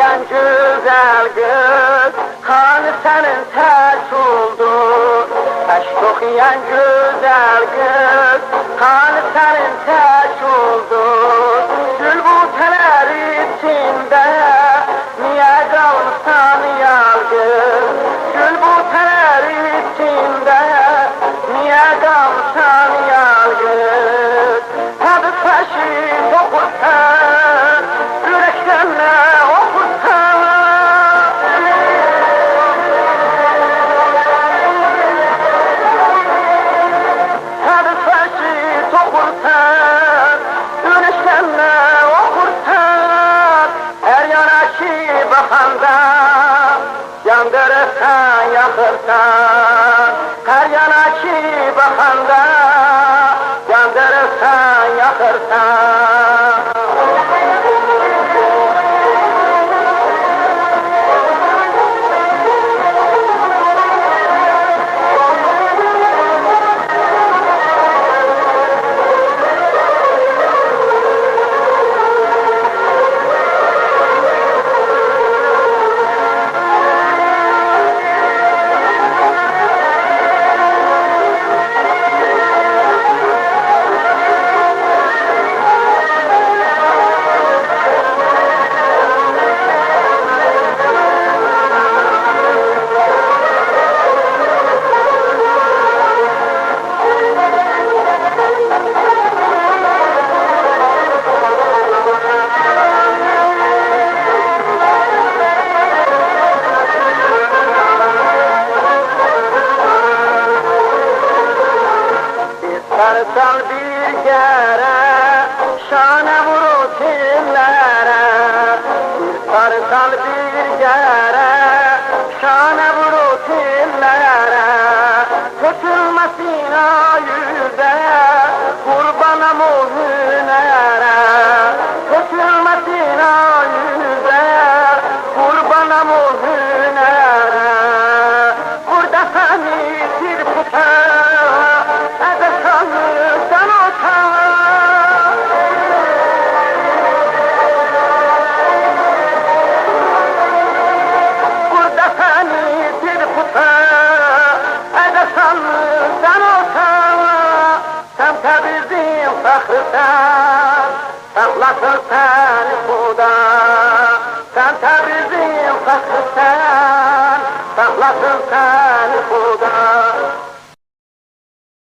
okuyan güzel kız, hani senin tek oldu. Aşk okuyan güzel kız, hani senin tek oldu. Gül bu teler içinde, niye kalmışsan yalgız? Gül bu teler içinde, niye kalmışsan yalgız? Tadı taşı dokursan, yürekten ne okursan. Tadı taşı dokursan, yürekten ne okursan. Her yana ki bakanda, yandırırsan yakırsan. Her yana ki bakanda, yandırırsan yakırsan. Sarsan bir kere, şana vurur tillere. Sarsan bir kere, şana vurur tillere. Tutulmasın yüze, kurbanım o hünere. Tutulmasın yüze, kurbanım o hünere. Burada seni tirputar, fakrısan, saklasın seni Huda. Sen Tebriz'in fakrısan, saklasın seni Huda.